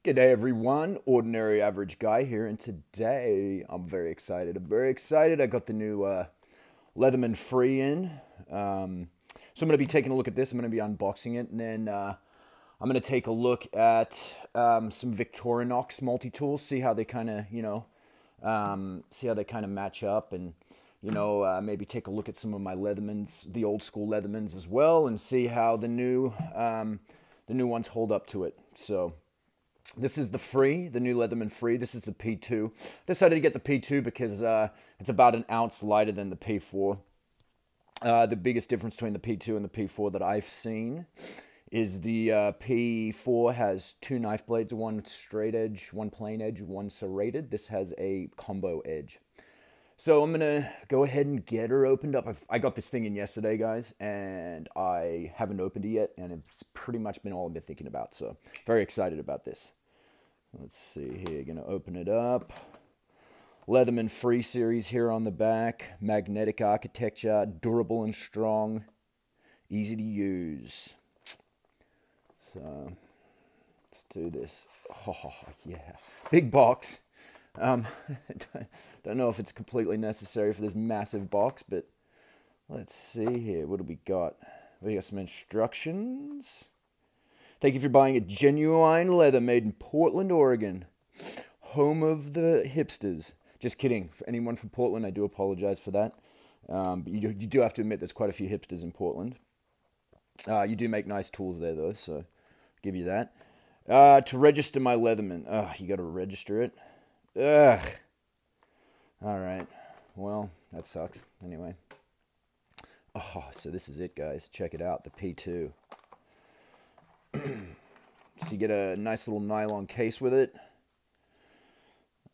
G'day everyone, Ordinary Average Guy here, and today I'm very excited. I got the new Leatherman Free in. So I'm going to be taking a look at this. I'm going to be unboxing it, and then I'm going to take a look at some Victorinox multi-tools, see how they kind of, match up, and maybe take a look at some of my Leathermans, the old school Leathermans as well, and see how the new ones hold up to it. So this is the new Leatherman Free. This is the P2. Decided to get the P2 because it's about an ounce lighter than the P4. The biggest difference between the P2 and the P4 that I've seen is the P4 has two knife blades, one straight edge, one plain edge, one serrated. This has a combo edge. So I'm going to go ahead and get her opened up. I got this thing in yesterday, guys, and I haven't opened it yet, and it's pretty much been all I've been thinking about. So very excited about this. Let's see here. Going to open it up. Leatherman Free series here on the back. Magnetic architecture, durable and strong, easy to use. So let's do this. Oh, yeah. Big box. Don't know if it's completely necessary for this massive box, but let's see here. What do we got? We got some instructions. Thank you for buying a genuine leather made in Portland, Oregon, home of the hipsters. Just kidding. For anyone from Portland, I do apologize for that. But you do have to admit there's quite a few hipsters in Portland. You do make nice tools there, though, so I'll give you that. To register my Leatherman. You got to register it. Ugh. Alright. Well, that sucks. Anyway. Oh, so this is it, guys. Check it out. The P2. So you get a nice little nylon case with it.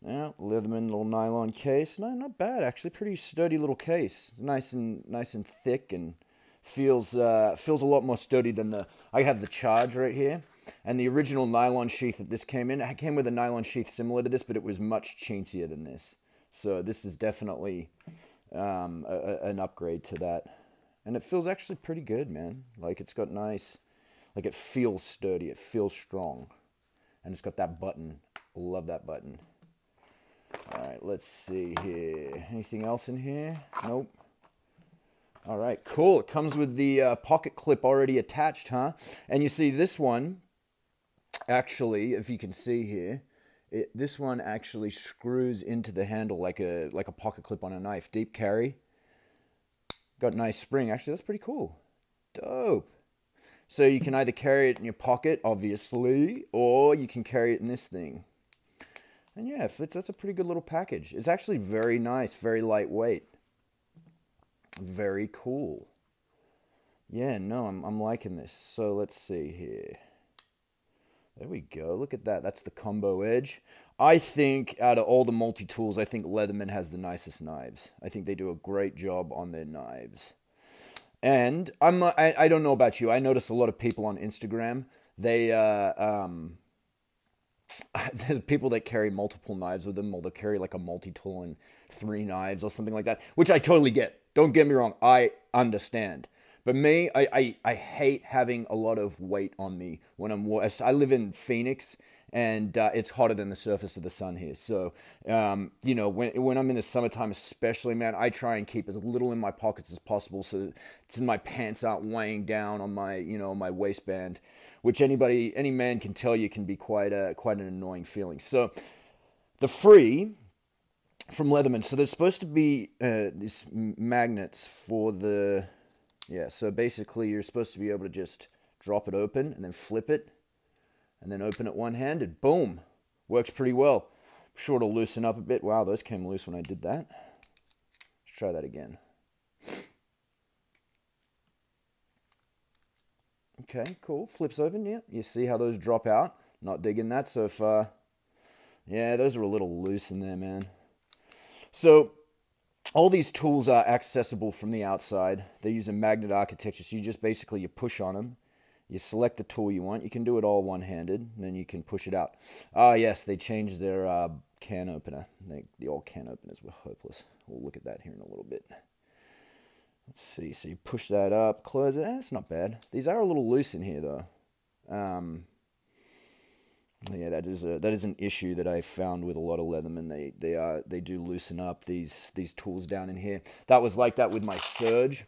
Yeah, Leatherman little nylon case. No, not bad. Actually, pretty sturdy little case. Nice and thick, and feels a lot more sturdy than the. I have the Charge right here. And the original nylon sheath that this came in, it came with a nylon sheath similar to this, but it was much chintzier than this. So this is definitely an upgrade to that. And it feels actually pretty good, man. Like, it's got nice, like, it feels sturdy, it feels strong. And it's got that button. Love that button. Alright, let's see here. Anything else in here? Nope. Alright, cool. It comes with the pocket clip already attached, huh? And you see this one, actually, if you can see here, this one actually screws into the handle like a pocket clip on a knife. Deep carry. Got nice spring. Actually, that's pretty cool. Dope. So you can either carry it in your pocket, obviously, or you can carry it in this thing. And yeah, that's a pretty good little package. It's actually very nice, very lightweight. Very cool. Yeah, no, I'm liking this. So let's see here. There we go. Look at that. That's the combo edge. I think out of all the multi-tools, I think Leatherman has the nicest knives. I think they do a great job on their knives. And I don't know about you. I notice a lot of people on Instagram, there's people that carry multiple knives with them, or they'll carry like a multi-tool and 3 knives or something like that, which I totally get. Don't get me wrong. I understand. But me, I hate having a lot of weight on me when I live in Phoenix, and it's hotter than the surface of the sun here. So, when I'm in the summertime especially, man, I try and keep as little in my pockets as possible so my pants aren't weighing down on my, my waistband, which any man can tell you can be quite an annoying feeling. So, the Free from Leatherman. So there's supposed to be these magnets for the. Yeah, so basically you're supposed to be able to just drop it open and then flip it and then open it one-handed. Boom! Works pretty well. I'm sure it'll loosen up a bit. Wow, those came loose when I did that. Let's try that again. Okay, cool. Flips open, yeah. You see how those drop out? Not digging that so far. Yeah, those are a little loose in there, man. So all these tools are accessible from the outside. They use a magnet architecture, so you push on them. You select the tool you want. You can do it all one-handed, and then you can push it out. Ah, yes, they changed their can opener. The old can openers were hopeless. We'll look at that here in a little bit. Let's see. So you push that up, close it. It's not bad. These are a little loose in here, though. Yeah, that is an issue that I found with a lot of Leatherman. They do loosen up these tools down in here. That was like that with my Surge.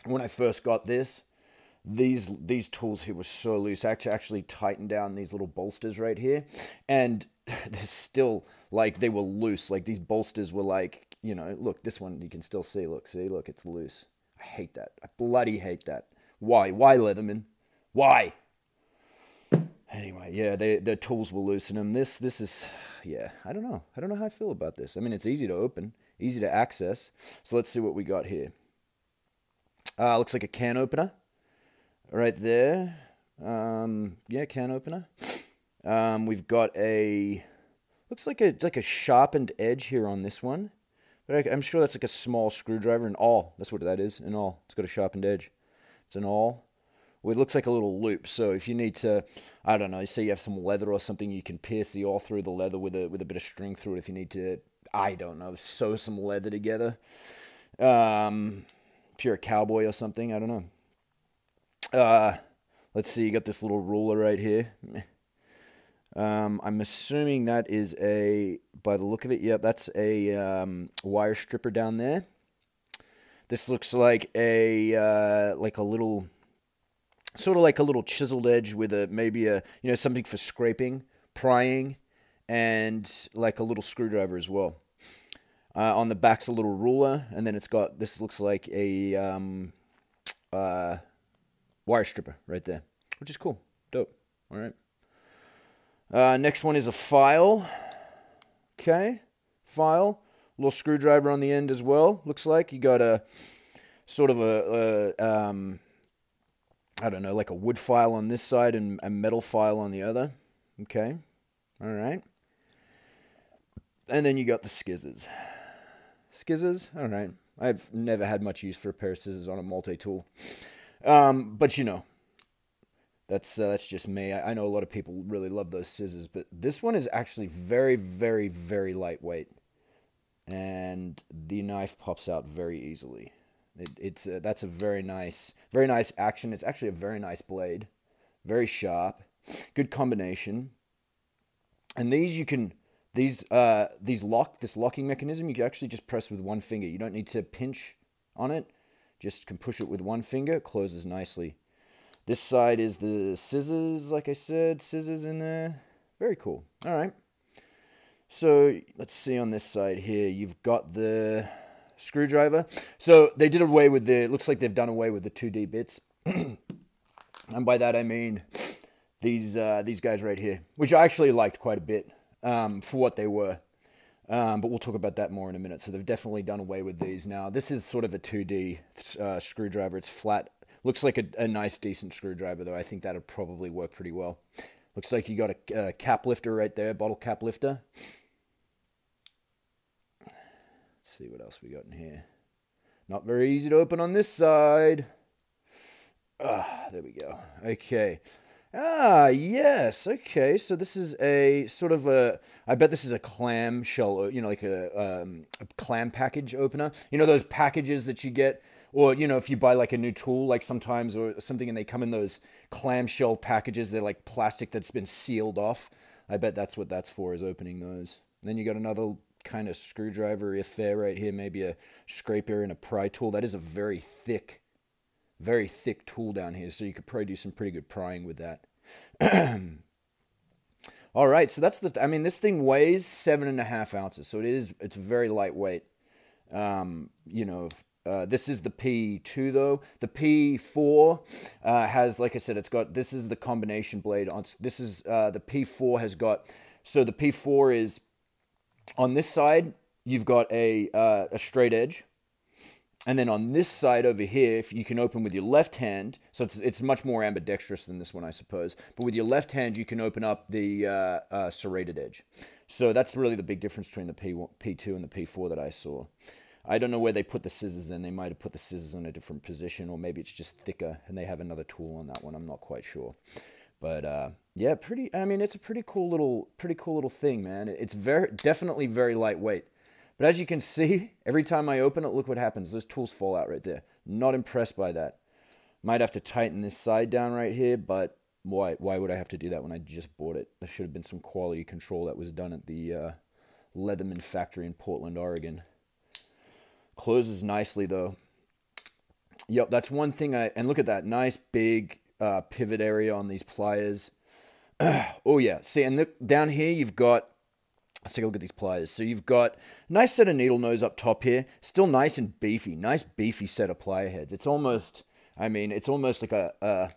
When I first got this, these tools here were so loose. I had to actually tighten down these little bolsters right here, and they're still like they were loose. Like these bolsters were like, you know, look, this one you can still see. Look, see, look, it's loose. I hate that. I bloody hate that. Why Leatherman? Why? Anyway, yeah, the tools will loosen them. This is, yeah, I don't know how I feel about this. I mean, it's easy to open, easy to access. So let's see what we got here. Looks like a can opener right there. Yeah, can opener. We've got looks like a sharpened edge here on this one. But I'm sure that's like a small screwdriver, an awl. That's what that is, an awl. It's got a sharpened edge. It's an awl. Well, it looks like a little loop. So if you need to, I don't know, say you have some leather or something, you can pierce the awl through the leather with a bit of string through it. If you need to, I don't know, sew some leather together. If you're a cowboy or something, I don't know. Let's see, you got this little ruler right here. I'm assuming that is by the look of it, yep, that's a wire stripper down there. This looks like a little, sort of like a little chiseled edge with maybe something for scraping, prying, and like a little screwdriver as well. On the back's a little ruler, and then it's got, this looks like a wire stripper right there, which is cool. Dope. All right. Next one is a file. Okay. File. Little screwdriver on the end as well. Looks like you got a sort of I don't know, like a wood file on this side and a metal file on the other. Okay. All right. And then you got the skizzers. Skizzers? All right. I've never had much use for a pair of scissors on a multi-tool. But you know, that's just me. I know a lot of people really love those scissors, but this one is actually very, very, very lightweight. And the knife pops out very easily. That's a very nice action. It's actually a very nice blade. Very sharp. Good combination. And these you can... this locking mechanism, you can actually just press with one finger. You don't need to pinch on it. Just can push it with one finger. It closes nicely. This side is the scissors, like I said. Scissors in there. Very cool. All right. So let's see on this side here. You've got the screwdriver. So they did away with it looks like they've done away with the 2D bits. And by that I mean these guys right here, which I actually liked quite a bit. For what they were. But we'll talk about that more in a minute. So they've definitely done away with these now. This is sort of a 2D screwdriver. It's flat. Looks like a nice, decent screwdriver, though. I think that would probably work pretty well. Looks like you got a cap lifter right there, bottle cap lifter. Let's see what else we got in here. Not very easy to open on this side. There we go. Okay. Yes. Okay. So this is a sort of I bet this is a clam shell, you know, like a clam package opener. You know, those packages that you get, or, you know, if you buy like a new tool, like sometimes or something, and they come in those clamshell packages, they're like plastic that's been sealed off. I bet that's what that's for, is opening those. And then you got another kind of screwdriver affair right here, maybe a scraper and a pry tool. That is a very thick tool down here, so you could probably do some pretty good prying with that. All right, so that's I mean, this thing weighs 7.5 ounces, so it's very lightweight. You know, this is the P2 though. The P4 has, like I said, this is the combination blade. This is the P4 has got, so the P4 is on this side. You've got a straight edge. And then on this side over here, if you can open with your left hand, so it's much more ambidextrous than this one, I suppose. But with your left hand, you can open up the serrated edge. So that's really the big difference between the P2 and the P4 that I saw. I don't know where they put the scissors in. They might have put the scissors in a different position, or maybe it's just thicker and they have another tool on that one. I'm not quite sure. But yeah, I mean, it's a pretty cool little thing, man. It's definitely very lightweight. But as you can see, every time I open it, look what happens. Those tools fall out right there. Not impressed by that. Might have to tighten this side down right here, but Why would I have to do that when I just bought it? There should have been some quality control that was done at the Leatherman factory in Portland, Oregon. Closes nicely though. Yep, that's one thing and look at that nice big pivot area on these pliers. Oh yeah, see, and down here you've got, let's take a look at these pliers. So you've got a nice set of needle nose up top here, still nice and beefy, nice beefy set of plier heads. It's almost, I mean, it's almost like a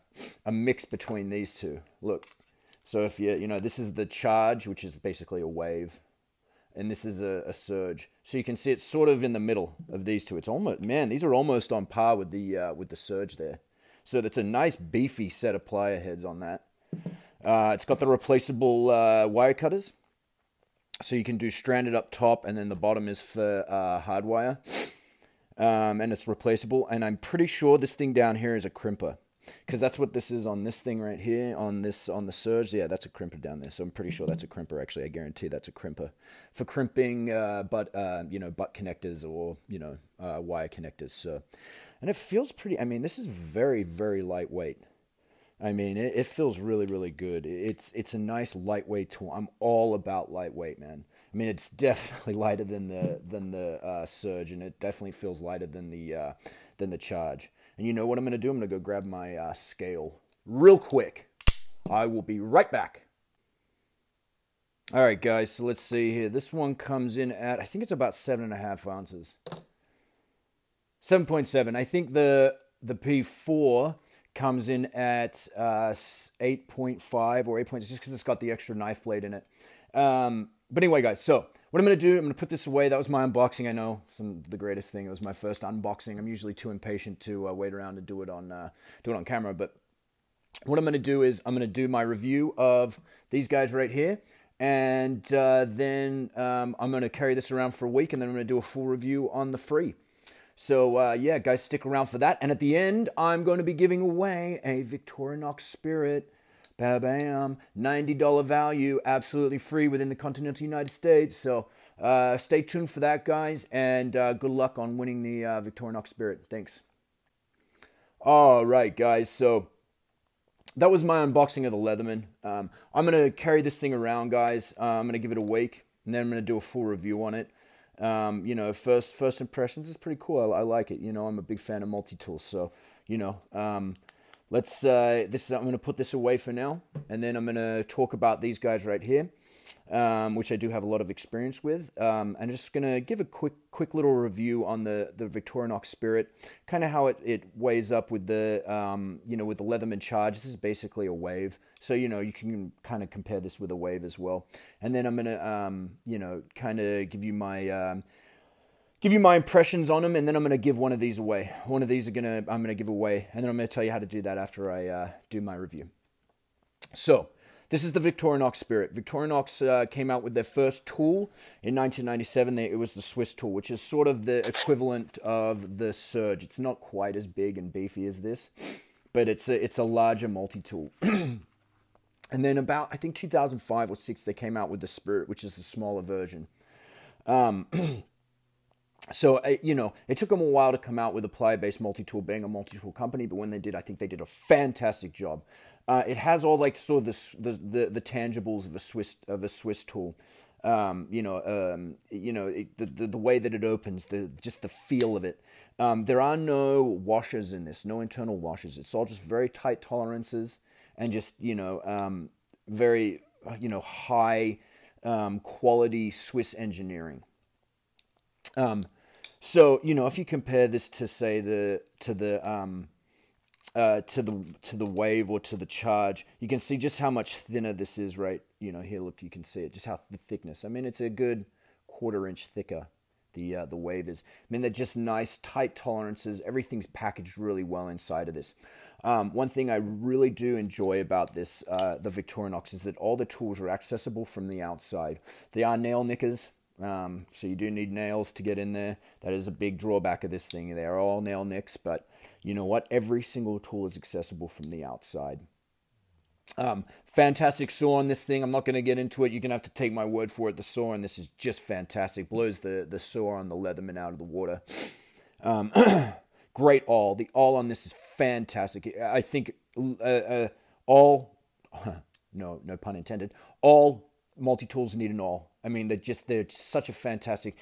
mix between these two. Look, so if you know, this is the charge, which is basically a wave, and this is a surge. So you can see it's sort of in the middle of these two. It's almost, man, these are almost on par with the surge there. So that's a nice beefy set of plier heads on that. It's got the replaceable wire cutters. So you can do stranded up top, and then the bottom is for hardwire. And it's replaceable. And I'm pretty sure this thing down here is a crimper, because that's what this is on this thing right here, on the surge. Yeah, that's a crimper down there. So I'm pretty sure that's a crimper. Actually, I guarantee that's a crimper for crimping, butt connectors or wire connectors. So, and it feels pretty. I mean, this is very, very lightweight. I mean, it feels really, really good. It's a nice lightweight tool. I'm all about lightweight, man. I mean, it's definitely lighter than the surge, and it definitely feels lighter than the charge. And you know what I'm going to do? I'm going to go grab my scale real quick. I will be right back. All right, guys, so let's see here. This one comes in at, I think it's about 7.5 ounces. 7.7. I think the P4 comes in at 8.5 or 8.6 because it's got the extra knife blade in it. But anyway, guys, so what I'm going to do, I'm going to put this away. That was my unboxing. I know, the greatest thing. It was my first unboxing. I'm usually too impatient to wait around and do it on camera. But what I'm going to do is I'm going to do my review of these guys right here. And then I'm going to carry this around for a week, and then I'm going to do a full review on the Free. So, yeah, guys, stick around for that. And at the end, I'm going to be giving away a Victorinox Spirit. Bam, $90 value, absolutely free within the continental United States. So, stay tuned for that, guys. And good luck on winning the Victorinox Spirit. Thanks. All right, guys. So, that was my unboxing of the Leatherman. I'm going to carry this thing around, guys. I'm going to give it a week, and then I'm going to do a full review on it. First impressions is pretty cool. I like it. I'm a big fan of multi-tools. So, I'm going to put this away for now, and then I'm going to talk about these guys right here, which I do have a lot of experience with. I'm just going to give a quick little review on the Victorinox Spirit, kind of how it weighs up with the, with the Leatherman Charge. This is basically a wave. So, you can kind of compare this with a wave as well. And then I'm going to, kind of give you my impressions on them, and then I'm going to give one of these away. One of these I'm going to give away, and then I'm going to tell you how to do that after I do my review. So, this is the Victorinox Spirit. Victorinox came out with their first tool in 1997. It was the Swiss tool, which is sort of the equivalent of the Surge. It's not quite as big and beefy as this, but it's a larger multi-tool. And then about, I think 2005 or 6, they came out with the Spirit, which is the smaller version. So, it took them a while to come out with a plier-based multi-tool, being a multi-tool company, but when they did, I think they did a fantastic job. It has all like sort of the tangibles of a Swiss tool. The way that it opens, just the feel of it. There are no washers in this, no internal washers. It's all just very tight tolerances and just very high quality Swiss engineering. So, if you compare this to, say, to the wave or to the charge, you can see just how much thinner this is, right? Here, look, you can see it, just how the thickness. I mean, it's a good 1/4 inch thicker, the wave is. I mean, they're just nice, tight tolerances. Everything's packaged really well inside of this. One thing I really do enjoy about this, the Victorinox, is that all the tools are accessible from the outside. They are nail nickers. So you do need nails to get in there. That is a big drawback of this thing. They are all nail nicks, but you know what? Every single tool is accessible from the outside. Fantastic saw on this thing. I'm not going to get into it. You're going to have to take my word for it. The saw on this is just fantastic. Blows the saw on the Leatherman out of the water. Great awl. The awl on this is fantastic. I think all no pun intended. All multi-tools need an awl. I mean, they're such a fantastic,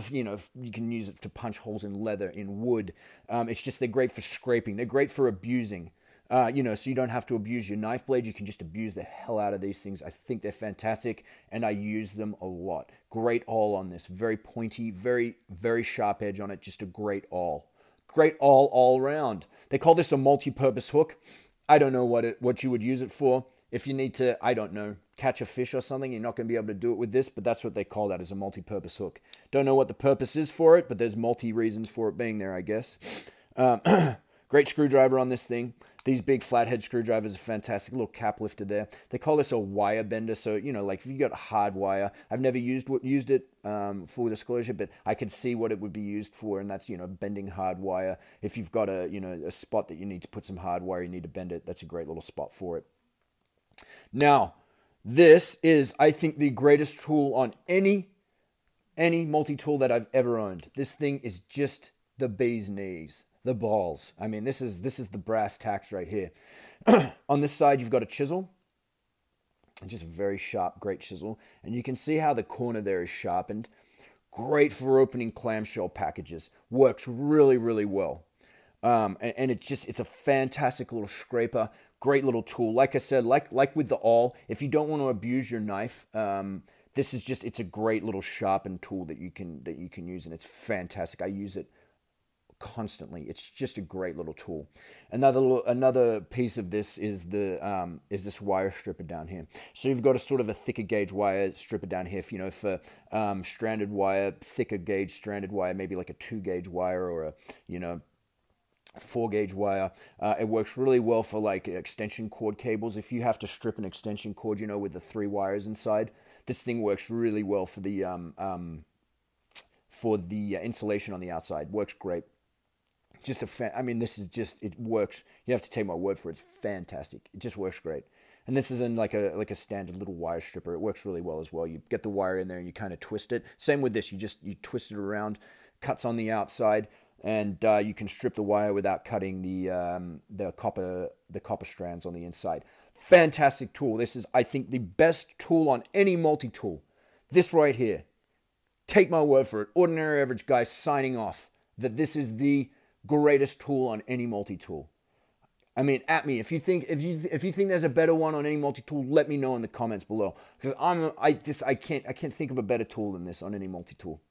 you know, you can use it to punch holes in leather, in wood. They're great for scraping. They're great for abusing. You know, so you don't have to abuse your knife blade. You can just abuse the hell out of these things. I think they're fantastic, and I use them a lot. Great awl on this. Very pointy, very, very sharp edge on it. Just a great awl. Great awl all around. They call this a multi-purpose hook. I don't know what you would use it for. If you need to, I don't know, catch a fish or something, you're not going to be able to do it with this, but that's what they call that, as a multi-purpose hook. Don't know what the purpose is for it, but there's multi-reasons for it being there, I guess. Great screwdriver on this thing. These big flathead screwdrivers are fantastic. A little cap lifter there. They call this a wire bender. So, you know, like if you got hard wire, I've never used it, full disclosure, but I could see what it would be used for. And that's, you know, bending hard wire. If you've got a spot that you need to put some hard wire, you need to bend it. That's a great little spot for it. Now, this is, I think, the greatest tool on any multi-tool that I've ever owned. This thing is just the bee's knees. The balls. I mean, this is the brass tacks right here. On this side, you've got a chisel. Just a very sharp, great chisel. And you can see how the corner there is sharpened. Great for opening clamshell packages. Works really, really well. And it's a fantastic little scraper. Great little tool. Like I said, like with the awl, if you don't want to abuse your knife, it's a great little sharpened tool that you can use, and it's fantastic. I use it constantly. It's just a great little tool. Another piece of this is this wire stripper down here. So you've got a sort of a thicker gauge wire stripper down here. For stranded wire, thicker gauge stranded wire, maybe like a 2-gauge wire or a 4-gauge wire. It works really well for like extension cord cables. If you have to strip an extension cord, with the 3 wires inside, this thing works really well for the insulation on the outside. Works great. It works. You have to take my word for it. It's fantastic. It just works great. And this is in like a standard little wire stripper. It works really well as well. You get the wire in there and you kind of twist it. Same with this. You twist it around, cuts on the outside, and you can strip the wire without cutting the copper strands on the inside. Fantastic tool. This is, I think, the best tool on any multi-tool. This right here. Take my word for it. Ordinary average guy signing off that this is the greatest tool on any multi-tool. I mean, at me. If you think there's a better one on any multi-tool, let me know in the comments below. Because I can't think of a better tool than this on any multi-tool.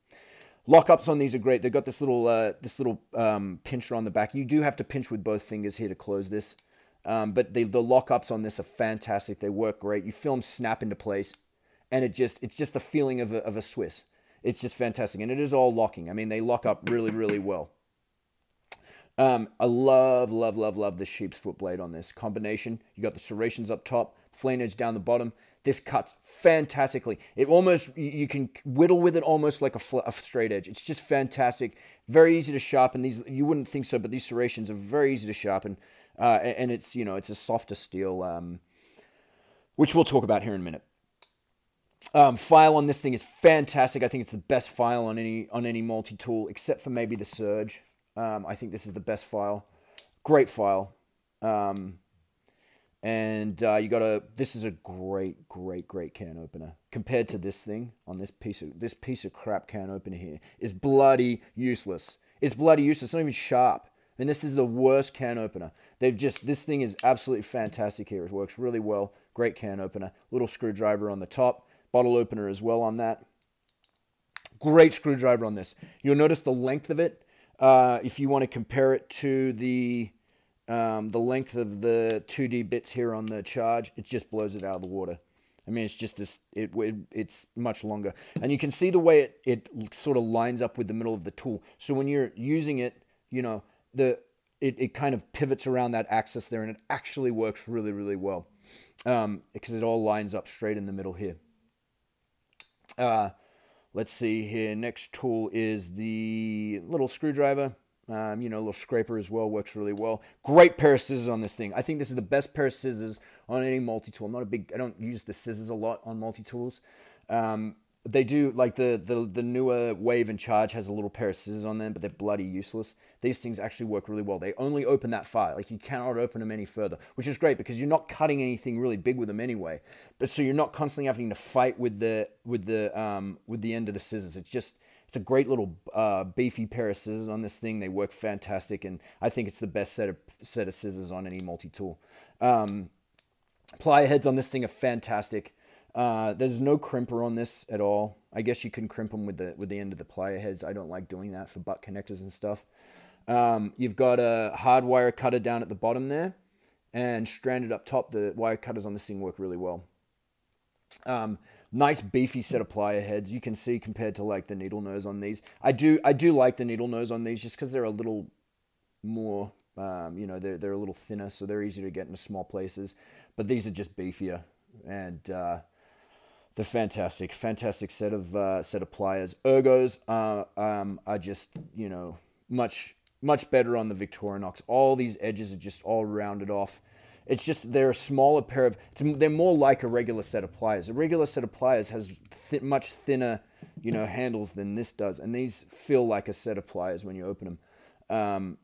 Lockups on these are great. They've got this little pincher on the back. You do have to pinch with both fingers here to close this. But the lockups on this are fantastic. They work great. You feel them snap into place, and it's just the feeling of a Swiss. It's just fantastic, and it is all locking. I mean, they lock up really, really well. I love the Sheepsfoot Blade on this combination. You got the serrations up top, flame edge down the bottom. This cuts fantastically. It almost, you can whittle with it almost like a straight edge. It's just fantastic. Very easy to sharpen. These, you wouldn't think so, but these serrations are very easy to sharpen. And it's, it's a softer steel, which we'll talk about here in a minute. File on this thing is fantastic. I think it's the best file on any multi-tool, except for maybe the Surge. I think this is the best file. Great file. This is a great can opener. Compared to this thing on this piece of crap can opener here is bloody useless. It's bloody useless. It's not even sharp. And this is the worst can opener. This thing is absolutely fantastic here. It works really well. Great can opener. Little screwdriver on the top. Bottle opener as well on that. Great screwdriver on this. You'll notice the length of it. If you want to compare it to the length of the 2D bits here on the Charge, it just blows it out of the water. I mean, it's just this. It's much longer, and you can see the way it sort of lines up with the middle of the tool. So when you're using it, it kind of pivots around that axis there, and it actually works really, really well because it all lines up straight in the middle here. Let's see here. Next tool is the little screwdriver. Little scraper as well. Works really well. Great pair of scissors on this thing. I think this is the best pair of scissors on any multi-tool. I don't use the scissors a lot on multi-tools. they do, like the newer Wave and Charge has a little pair of scissors on them, but they're bloody useless. These things actually work really well. They only open that far. Like, you cannot open them any further, which is great because you're not cutting anything really big with them anyway. But so you're not constantly having to fight with the end of the scissors. It's a great little beefy pair of scissors on this thing. They work fantastic, and I think it's the best set of scissors on any multi-tool. Plier heads on this thing are fantastic. There's no crimper on this at all. I guess you can crimp them with the end of the plier heads. I don't like doing that for butt connectors and stuff. You've got a hard wire cutter down at the bottom there, and stranded up top. The wire cutters on this thing work really well. Nice beefy set of plier heads. You can see compared to like the needle nose on these. I do like the needle nose on these just because they're a little more, you know, they're a little thinner, so they're easier to get into small places. But these are just beefier, and they're fantastic set of pliers. Ergos are just, you know, much better on the Victorinox. All these edges are just all rounded off. It's just, they're a smaller pair of, they're more like a regular set of pliers. A regular set of pliers has much thinner, you know, handles than this does, and these feel like a set of pliers when you open them,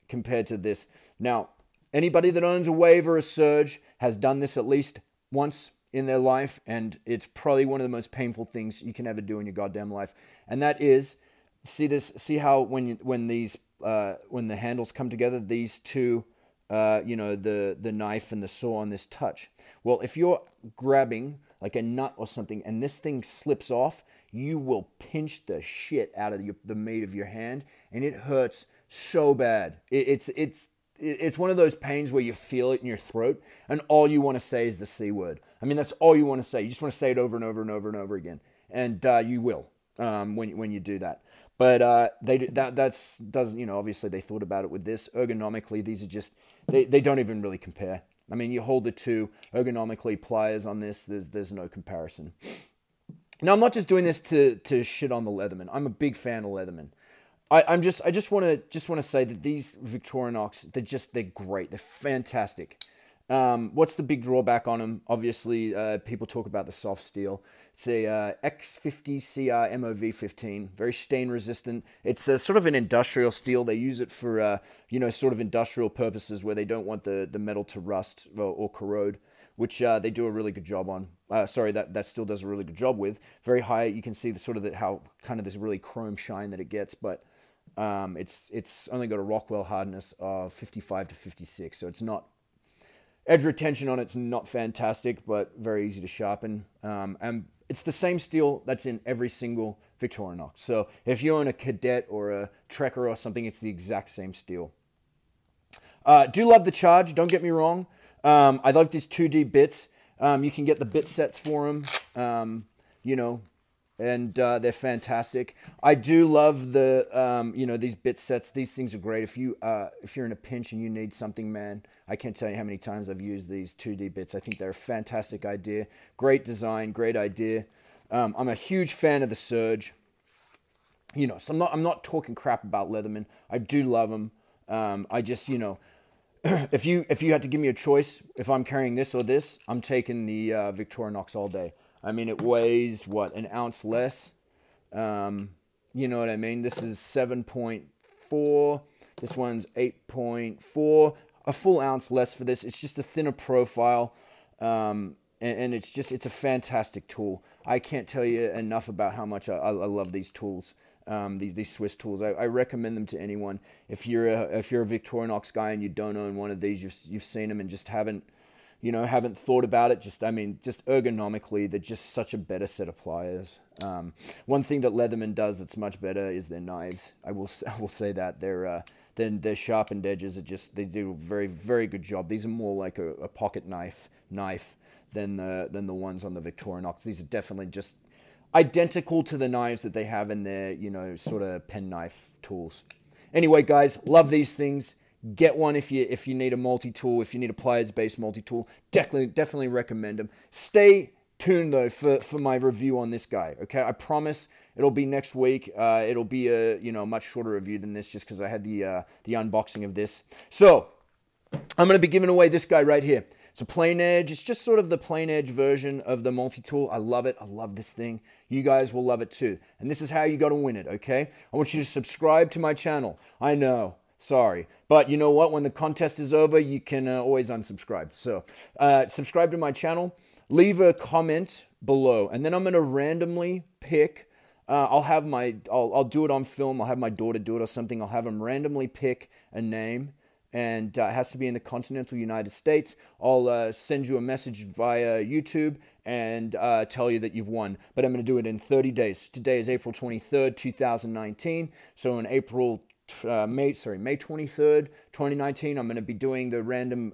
compared to this. Now, anybody that owns a Wave or a Surge has done this at least once in their life, and it's probably one of the most painful things you can ever do in your goddamn life. And that is, see how when the handles come together, these two, you know, the knife and the saw on this touch. Well, if you're grabbing like a nut or something and this thing slips off, you will pinch the shit out of the meat of your hand, and it hurts so bad. It's one of those pains where you feel it in your throat, and all you want to say is the C word. I mean, that's all you want to say. You just want to say it over and over and over and over again, and you will when you do that. But you know, obviously they thought about it with this. Ergonomically, these are just, they don't even really compare. I mean, you hold the two ergonomically pliers on this, there's no comparison. Now, I'm not just doing this to shit on the Leatherman. I'm a big fan of Leatherman. I just want to say that these Victorinox, they're great. They're fantastic. What's the big drawback on them? Obviously, people talk about the soft steel. It's a X50CR MOV15, very stain resistant. It's a sort of an industrial steel. They use it for, you know, sort of industrial purposes where they don't want the metal to rust or corrode, which they do a really good job on. Sorry, that still does a really good job with. Very high. You can see how kind of this really chrome shine that it gets, but it's only got a Rockwell hardness of 55 to 56, so it's not, edge retention on it's not fantastic, but very easy to sharpen. And it's the same steel that's in every single Victorinox. So if you own a Cadet or a Trekker or something, it's the exact same steel. Do love the Charge, don't get me wrong. I love these 2D bits. You can get the bit sets for them, you know, and they're fantastic. I do love the, you know, these bit sets. These things are great. If you're in a pinch and you need something, man, I can't tell you how many times I've used these 2D bits. I think they're a fantastic idea. Great design, great idea. I'm a huge fan of the Surge. You know, so I'm not talking crap about Leatherman. I do love them. I just, you know, if you had to give me a choice, if I'm carrying this or this, I'm taking the Victorinox all day. I mean, it weighs, what, an ounce less? You know what I mean? This is 7.4. This one's 8.4. A full ounce less for this. It's just a thinner profile. And it's a fantastic tool. I can't tell you enough about how much I love these tools. These Swiss tools. I recommend them to anyone. If you're a Victorinox guy and you don't own one of these, you've seen them and just haven't thought about it. Just ergonomically, they're just such a better set of pliers. One thing that Leatherman does that's much better is their knives. I will say that their sharpened edges they do a very, very good job. These are more like a pocket knife than the ones on the Victorinox. These are definitely just identical to the knives that they have in their, you know, sort of penknife tools. Anyway, guys, love these things. Get one if you need a multi-tool, if you need a pliers-based multi-tool. Definitely recommend them. Stay tuned, though, for my review on this guy, okay? I promise it'll be next week. It'll be a, you know, much shorter review than this just because I had the unboxing of this. So, I'm going to be giving away this guy right here. It's a plain edge. It's just sort of the plain edge version of the multi-tool. I love it. I love this thing. You guys will love it too. And this is how you got to win it, okay? I want you to subscribe to my channel. I know. Sorry. But you know what? When the contest is over, you can always unsubscribe. So subscribe to my channel. Leave a comment below. And then I'm going to randomly pick. I'll do it on film. I'll have my daughter do it or something. I'll have them randomly pick a name. And it has to be in the continental United States. I'll send you a message via YouTube and tell you that you've won. But I'm going to do it in 30 days. Today is April 23rd, 2019. So in May 23rd, 2019, I'm going to be doing the random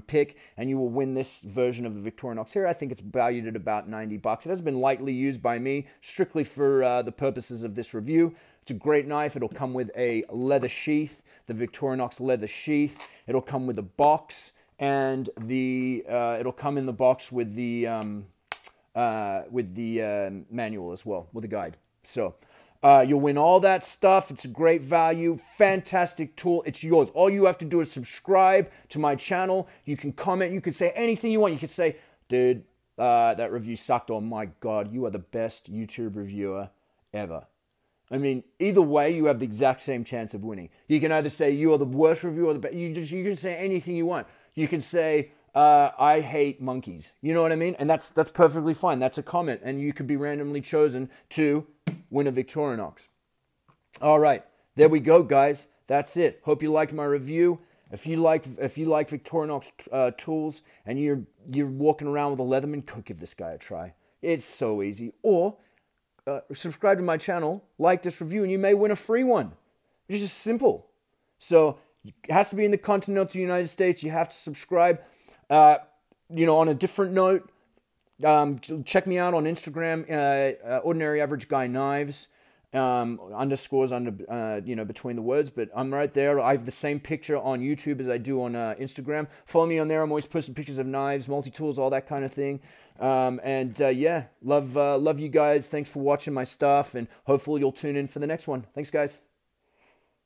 pick, and you will win this version of the Victorinox here. I think it's valued at about $90. It has been lightly used by me, strictly for the purposes of this review. It's a great knife. It'll come with a leather sheath, the Victorinox leather sheath. It'll come with a box, and it'll come in the box with the manual as well, with a guide. So you'll win all that stuff. It's a great value, fantastic tool. It's yours. All you have to do is subscribe to my channel. You can comment. You can say anything you want. You can say, dude, that review sucked. Oh my God, you are the best YouTube reviewer ever. I mean, either way, you have the exact same chance of winning. You can either say you are the worst reviewer or the best. You can say anything you want. You can say, I hate monkeys. You know what I mean? And that's perfectly fine. That's a comment. And you could be randomly chosen to win a Victorinox. All right. There we go, guys. That's it. Hope you liked my review. If you like Victorinox tools and you're walking around with a Leatherman, go give this guy a try. It's so easy. Or subscribe to my channel, like this review, and you may win a free one. It's just simple. So it has to be in the continental United States. You have to subscribe. On a different note, check me out on Instagram, Ordinary Average Guy Knives, underscores under, between the words, but I'm right there. I have the same picture on YouTube as I do on Instagram. Follow me on there. I'm always posting pictures of knives, multi-tools, all that kind of thing. Yeah, love you guys. Thanks for watching my stuff, and hopefully you'll tune in for the next one. Thanks, guys.